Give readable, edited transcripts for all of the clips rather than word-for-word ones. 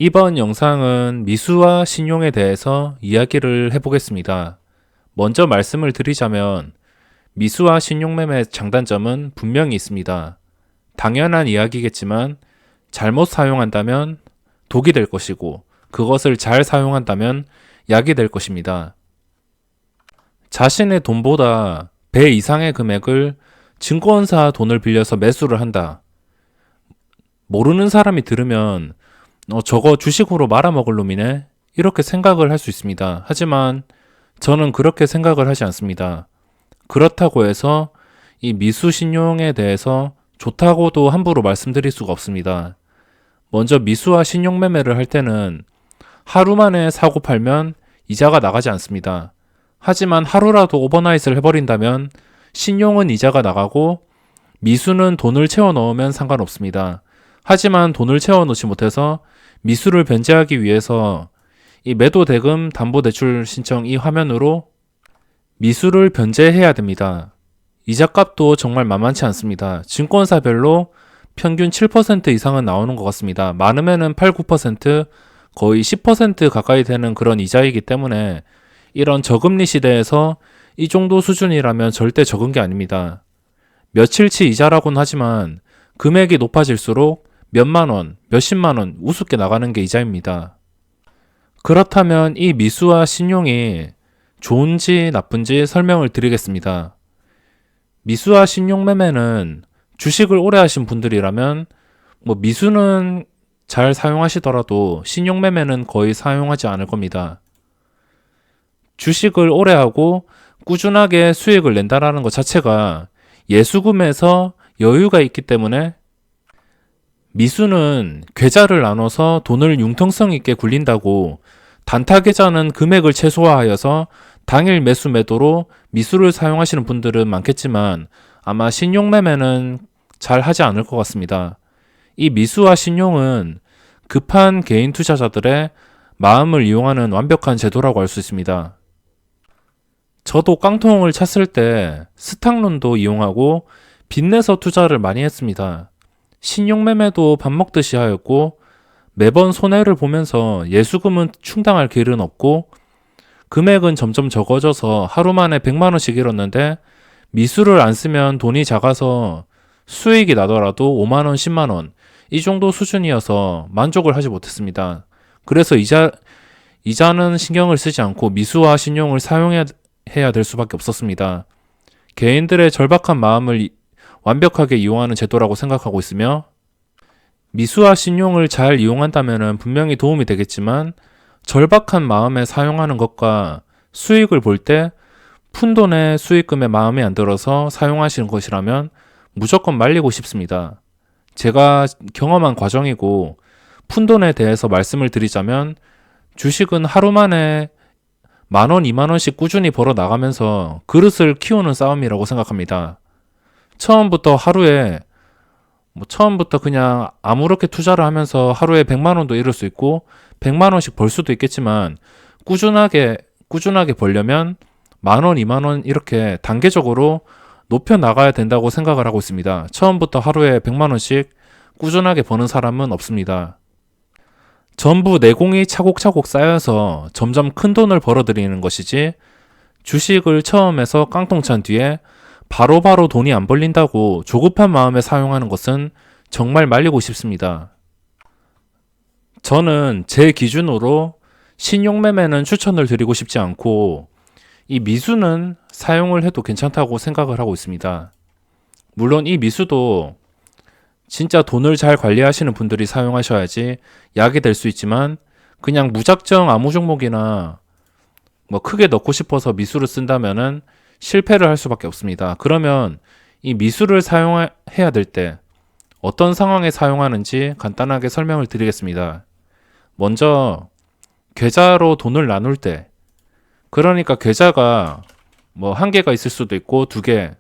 이번 영상은 미수와 신용에 대해서 이야기를 해보겠습니다. 먼저 말씀을 드리자면 미수와 신용매매 장단점은 분명히 있습니다. 당연한 이야기겠지만 잘못 사용한다면 독이 될 것이고 그것을 잘 사용한다면 약이 될 것입니다. 자신의 돈보다 배 이상의 금액을 증권사 돈을 빌려서 매수를 한다. 모르는 사람이 들으면 저거 주식으로 말아먹을 놈이네? 이렇게 생각을 할 수 있습니다. 하지만 저는 그렇게 생각을 하지 않습니다. 그렇다고 해서 이 미수신용에 대해서 좋다고도 함부로 말씀드릴 수가 없습니다. 먼저 미수와 신용매매를 할 때는 하루 만에 사고 팔면 이자가 나가지 않습니다. 하지만 하루라도 오버나잇을 해버린다면 신용은 이자가 나가고 미수는 돈을 채워 넣으면 상관없습니다. 하지만 돈을 채워 넣지 못해서 미수를 변제하기 위해서 이 매도 대금 담보대출 신청 이 화면으로 미수를 변제해야 됩니다. 이자값도 정말 만만치 않습니다. 증권사별로 평균 7% 이상은 나오는 것 같습니다. 많으면은 8, 9%, 거의 10% 가까이 되는 그런 이자이기 때문에 이런 저금리 시대에서 이 정도 수준이라면 절대 적은 게 아닙니다. 며칠치 이자라고는 하지만 금액이 높아질수록 몇만 원, 몇십만 원 우습게 나가는 게 이자입니다. 그렇다면 이 미수와 신용이 좋은지 나쁜지 설명을 드리겠습니다. 미수와 신용 매매는 주식을 오래 하신 분들이라면 미수는 잘 사용하시더라도 신용 매매는 거의 사용하지 않을 겁니다. 주식을 오래 하고 꾸준하게 수익을 낸다라는 것 자체가 예수금에서 여유가 있기 때문에 미수는 계좌를 나눠서 돈을 융통성 있게 굴린다고 단타 계좌는 금액을 최소화하여서 당일 매수 매도로 미수를 사용하시는 분들은 많겠지만 아마 신용 매매는 잘 하지 않을 것 같습니다. 이 미수와 신용은 급한 개인 투자자들의 마음을 이용하는 완벽한 제도라고 할 수 있습니다. 저도 깡통을 찼을 때 스탁론도 이용하고 빚내서 투자를 많이 했습니다. 신용매매도 밥 먹듯이 하였고 매번 손해를 보면서 예수금은 충당할 길은 없고 금액은 점점 적어져서 하루 만에 100만 원씩 잃었는데 미수를 안 쓰면 돈이 작아서 수익이 나더라도 5만 원, 10만 원 이 정도 수준이어서 만족을 하지 못했습니다. 그래서 이자는 신경을 쓰지 않고 미수와 신용을 사용해야 될 수밖에 없었습니다. 개인들의 절박한 마음을 완벽하게 이용하는 제도라고 생각하고 있으며 미수와 신용을 잘 이용한다면 분명히 도움이 되겠지만 절박한 마음에 사용하는 것과 수익을 볼 때 푼돈의 수익금에 마음에 안 들어서 사용하시는 것이라면 무조건 말리고 싶습니다. 제가 경험한 과정이고 푼돈에 대해서 말씀을 드리자면 주식은 하루 만에 10,000원, 20,000원씩 꾸준히 벌어 나가면서 그릇을 키우는 싸움이라고 생각합니다. 처음부터 그냥 아무렇게 투자를 하면서 하루에 100만 원도 잃을 수 있고 100만 원씩 벌 수도 있겠지만 꾸준하게 벌려면 10,000원, 20,000원 이렇게 단계적으로 높여 나가야 된다고 생각을 하고 있습니다. 처음부터 하루에 100만 원씩 꾸준하게 버는 사람은 없습니다. 전부 내공이 차곡차곡 쌓여서 점점 큰 돈을 벌어들이는 것이지 주식을 처음에서 깡통 찬 뒤에 바로바로 돈이 안 벌린다고 조급한 마음에 사용하는 것은 정말 말리고 싶습니다. 저는 제 기준으로 신용매매는 추천을 드리고 싶지 않고 이 미수는 사용을 해도 괜찮다고 생각을 하고 있습니다. 물론 이 미수도 진짜 돈을 잘 관리하시는 분들이 사용하셔야지 약이 될 수 있지만 그냥 무작정 아무 종목이나 크게 넣고 싶어서 미수를 쓴다면은 실패를 할 수밖에 없습니다. 그러면 이 미수를 사용해야 될 때 어떤 상황에 사용하는지 간단하게 설명을 드리겠습니다. 먼저 계좌로 돈을 나눌 때 그러니까 계좌가 1개가 있을 수도 있고 2개,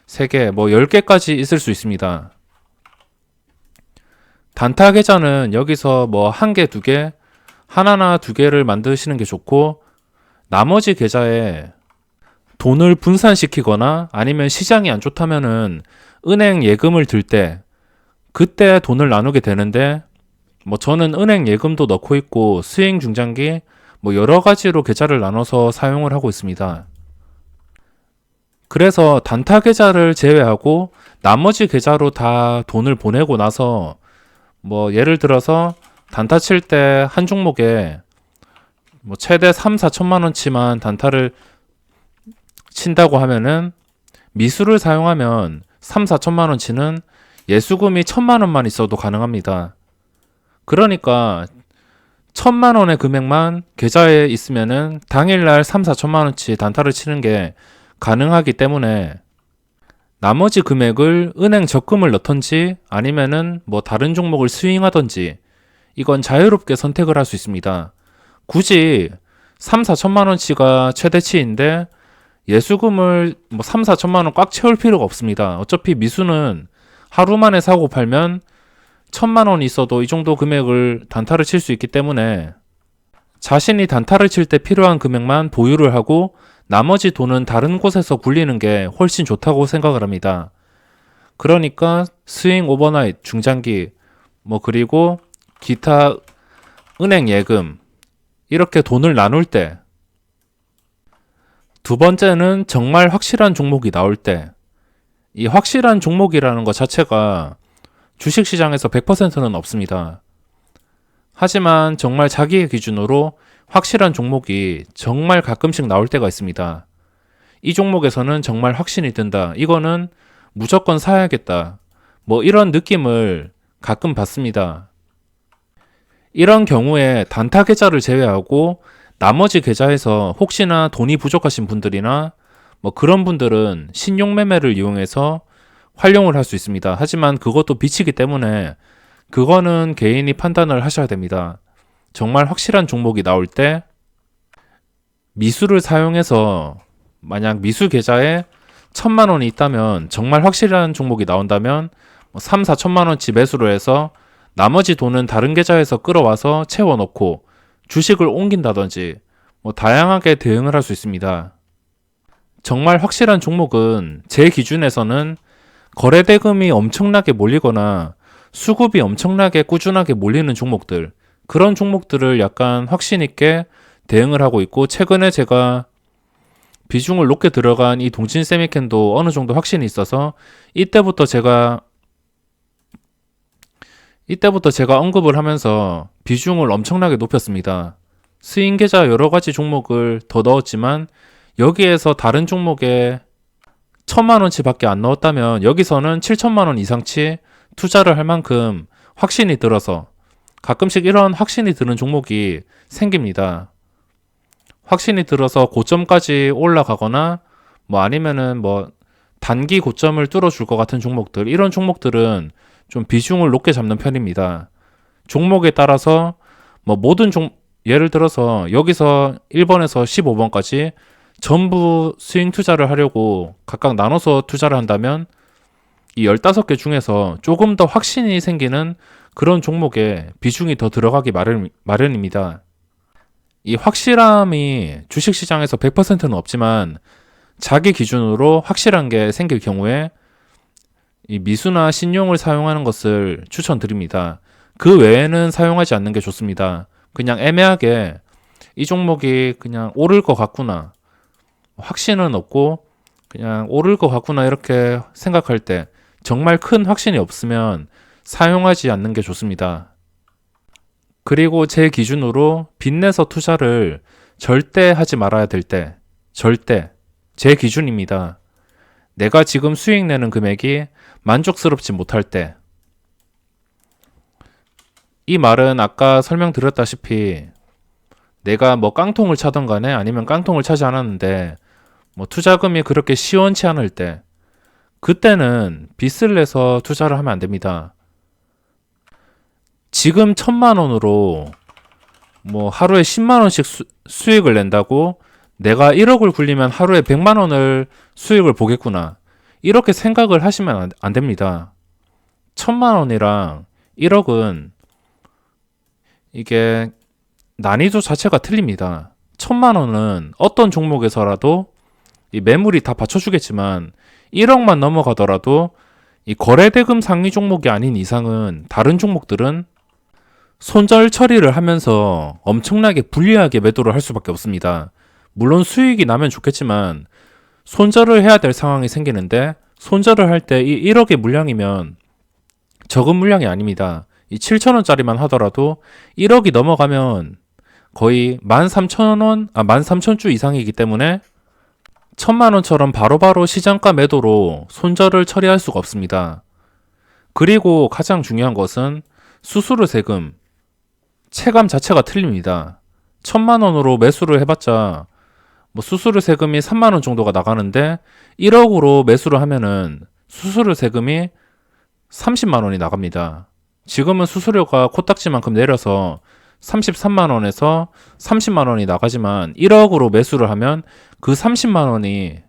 3개, 10개까지 있을 수 있습니다. 단타 계좌는 여기서 1개, 2개, 하나나 2개를 만드시는 게 좋고 나머지 계좌에 돈을 분산시키거나 아니면 시장이 안 좋다면은 은행 예금을 들 때 그때 돈을 나누게 되는데 뭐 저는 은행 예금도 넣고 있고 수익 중장기 뭐 여러 가지로 계좌를 나눠서 사용을 하고 있습니다. 그래서 단타 계좌를 제외하고 나머지 계좌로 다 돈을 보내고 나서 뭐 예를 들어서 단타 칠 때 한 종목에 뭐 최대 3, 4천만 원치만 단타를 친다고 하면은 미수를 사용하면 3, 4천만 원치는 예수금이 1,000만 원만 있어도 가능합니다. 그러니까 1,000만 원의 금액만 계좌에 있으면은 당일날 3, 4천만 원치 단타를 치는 게 가능하기 때문에 나머지 금액을 은행 적금을 넣던지 아니면은 뭐 다른 종목을 스윙하던지 이건 자유롭게 선택을 할 수 있습니다. 굳이 3, 4천만 원치가 최대치인데 예수금을 뭐 3, 4천만 원 꽉 채울 필요가 없습니다. 어차피 미수는 하루 만에 사고 팔면 1,000만 원이 있어도 이 정도 금액을 단타를 칠 수 있기 때문에 자신이 단타를 칠 때 필요한 금액만 보유를 하고 나머지 돈은 다른 곳에서 굴리는 게 훨씬 좋다고 생각을 합니다. 그러니까 스윙 오버나잇, 중장기, 뭐 그리고 기타 은행 예금 이렇게 돈을 나눌 때 두 번째는 정말 확실한 종목이 나올 때 이 확실한 종목이라는 것 자체가 주식시장에서 100%는 없습니다. 하지만 정말 자기의 기준으로 확실한 종목이 정말 가끔씩 나올 때가 있습니다. 이 종목에서는 정말 확신이 든다. 이거는 무조건 사야겠다. 뭐 이런 느낌을 가끔 받습니다. 이런 경우에 단타 계좌를 제외하고 나머지 계좌에서 혹시나 돈이 부족하신 분들이나 뭐 그런 분들은 신용 매매를 이용해서 활용을 할 수 있습니다. 하지만 그것도 비치기 때문에 그거는 개인이 판단을 하셔야 됩니다. 정말 확실한 종목이 나올 때 미수를 사용해서 만약 미수 계좌에 1,000만 원이 있다면 정말 확실한 종목이 나온다면 3, 4천만 원치 매수를 해서 나머지 돈은 다른 계좌에서 끌어와서 채워놓고 주식을 옮긴다든지 뭐 다양하게 대응을 할 수 있습니다. 정말 확실한 종목은 제 기준에서는 거래대금이 엄청나게 몰리거나 수급이 엄청나게 꾸준하게 몰리는 종목들, 그런 종목들을 약간 확신 있게 대응을 하고 있고, 최근에 제가 비중을 높게 들어간 이 동진 세미캔도 어느 정도 확신이 있어서 이때부터 제가 언급을 하면서 비중을 엄청나게 높였습니다. 스윙 계좌 여러 가지 종목을 더 넣었지만 여기에서 다른 종목에 1,000만 원치 밖에 안 넣었다면 여기서는 7천만 원 이상치 투자를 할 만큼 확신이 들어서 가끔씩 이런 확신이 드는 종목이 생깁니다. 확신이 들어서 고점까지 올라가거나 뭐 아니면은 뭐 단기 고점을 뚫어줄 것 같은 종목들, 이런 종목들은 좀 비중을 높게 잡는 편입니다. 종목에 따라서 뭐 예를 들어서 여기서 1번에서 15번까지 전부 스윙 투자를 하려고 각각 나눠서 투자를 한다면 이 15개 중에서 조금 더 확신이 생기는 그런 종목에 비중이 더 들어가기 마련입니다. 이 확실함이 주식시장에서 100%는 없지만 자기 기준으로 확실한 게 생길 경우에 이 미수나 신용을 사용하는 것을 추천드립니다. 그 외에는 사용하지 않는 게 좋습니다. 그냥 애매하게 이 종목이 그냥 오를 것 같구나, 확신은 없고 그냥 오를 것 같구나 이렇게 생각할 때 정말 큰 확신이 없으면 사용하지 않는 게 좋습니다. 그리고 제 기준으로 빚내서 투자를 절대 하지 말아야 될 때, 절대 제 기준입니다. 내가 지금 수익 내는 금액이 만족스럽지 못할 때, 이 말은 아까 설명드렸다시피 내가 뭐 깡통을 차던 간에 아니면 깡통을 차지 않았는데 뭐 투자금이 그렇게 시원치 않을 때, 그때는 빚을 내서 투자를 하면 안 됩니다. 지금 1,000만 원으로 뭐 하루에 10만 원씩 수익을 낸다고 내가 1억을 굴리면 하루에 100만 원을 수익을 보겠구나, 이렇게 생각을 하시면 안 됩니다. 1,000만 원이랑 1억은 이게 난이도 자체가 틀립니다. 1,000만 원은 어떤 종목에서라도 이 매물이 다 받쳐주겠지만 1억만 넘어가더라도 이 거래대금 상위 종목이 아닌 이상은 다른 종목들은 손절 처리를 하면서 엄청나게 불리하게 매도를 할 수밖에 없습니다. 물론 수익이 나면 좋겠지만 손절을 해야 될 상황이 생기는데 손절을 할 때 이 1억의 물량이면 적은 물량이 아닙니다. 이 7,000원짜리만 하더라도 1억이 넘어가면 거의 13,000원, 13,000주 이상이기 때문에 1,000만원처럼 바로바로 시장가 매도로 손절을 처리할 수가 없습니다. 그리고 가장 중요한 것은 수수료 세금, 체감 자체가 틀립니다. 1,000만원으로 매수를 해봤자 뭐 수수료 세금이 3만원 정도가 나가는데 1억으로 매수를 하면은 수수료 세금이 30만원이 나갑니다. 지금은 수수료가 코딱지만큼 내려서 33만원에서 30만원이 나가지만 1억으로 매수를 하면 그 30만원이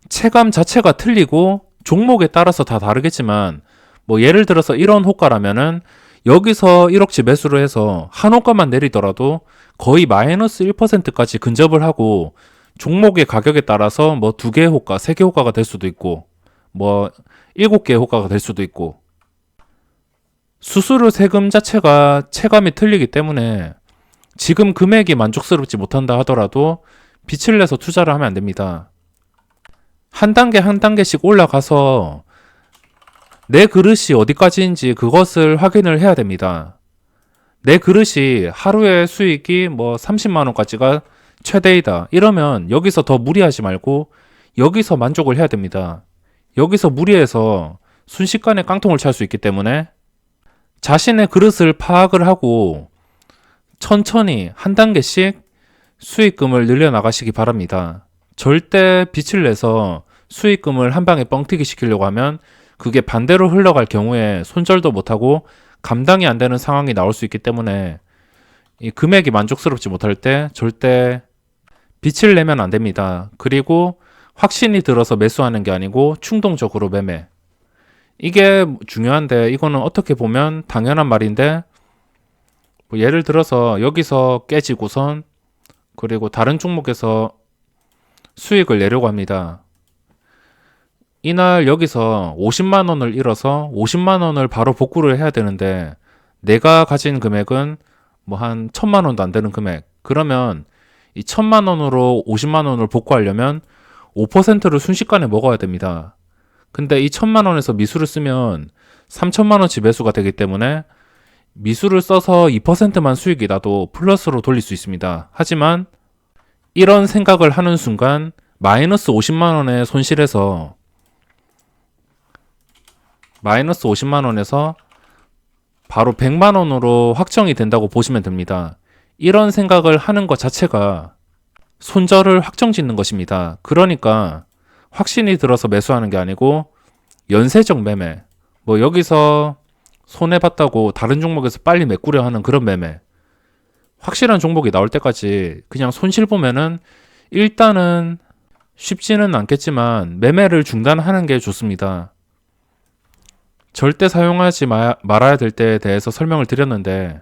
체감 자체가 틀리고 종목에 따라서 다 다르겠지만 뭐 예를 들어서 이런 호가라면은 여기서 1억치 매수를 해서 한 호가만 내리더라도 거의 마이너스 1%까지 근접을 하고 종목의 가격에 따라서 뭐 2개의 호가, 3개 호가가 될 수도 있고 뭐 7개의 호가가 될 수도 있고 수수료 세금 자체가 체감이 틀리기 때문에 지금 금액이 만족스럽지 못한다 하더라도 빛을 내서 투자를 하면 안 됩니다. 한 단계 한 단계씩 올라가서 내 그릇이 어디까지인지 그것을 확인을 해야 됩니다. 내 그릇이 하루에 수익이 뭐 30만원까지가 최대이다. 이러면 여기서 더 무리하지 말고 여기서 만족을 해야 됩니다. 여기서 무리해서 순식간에 깡통을 찰 수 있기 때문에 자신의 그릇을 파악을 하고 천천히 한 단계씩 수익금을 늘려나가시기 바랍니다. 절대 빛을 내서 수익금을 한 방에 뻥튀기 시키려고 하면 그게 반대로 흘러갈 경우에 손절도 못하고 감당이 안 되는 상황이 나올 수 있기 때문에 이 금액이 만족스럽지 못할 때 절대 빛을 내면 안 됩니다. 그리고 확신이 들어서 매수하는 게 아니고 충동적으로 매매. 이게 중요한데 이거는 어떻게 보면 당연한 말인데 뭐 예를 들어서 여기서 깨지고선 그리고 다른 종목에서 수익을 내려고 합니다. 이날 여기서 50만 원을 잃어서 50만 원을 바로 복구를 해야 되는데 내가 가진 금액은 뭐 한 1,000만 원도 안 되는 금액. 그러면 이 1,000만 원으로 50만 원을 복구하려면 5%를 순식간에 먹어야 됩니다. 근데 이 1,000만 원에서 미수를 쓰면 3,000만 원치 매수가 되기 때문에 미수를 써서 2%만 수익이 나도 플러스로 돌릴 수 있습니다. 하지만 이런 생각을 하는 순간 마이너스 50만 원의 손실에서 마이너스 50만 원에서 바로 100만 원으로 확정이 된다고 보시면 됩니다. 이런 생각을 하는 것 자체가 손절을 확정짓는 것입니다. 그러니까 확신이 들어서 매수하는 게 아니고 연쇄적 매매. 뭐 여기서 손해봤다고 다른 종목에서 빨리 메꾸려 하는 그런 매매. 확실한 종목이 나올 때까지 그냥 손실 보면은 일단은 쉽지는 않겠지만 매매를 중단하는 게 좋습니다. 절대 사용하지 말아야 될 때에 대해서 설명을 드렸는데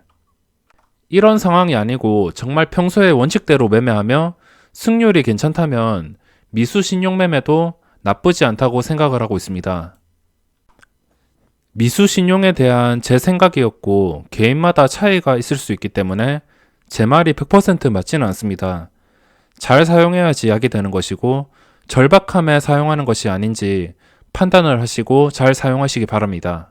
이런 상황이 아니고 정말 평소에 원칙대로 매매하며 승률이 괜찮다면 미수 신용 매매도 나쁘지 않다고 생각을 하고 있습니다. 미수 신용에 대한 제 생각이었고 개인마다 차이가 있을 수 있기 때문에 제 말이 100% 맞지는 않습니다. 잘 사용해야지 약이 되는 것이고 절박함에 사용하는 것이 아닌지 판단을 하시고 잘 사용하시기 바랍니다.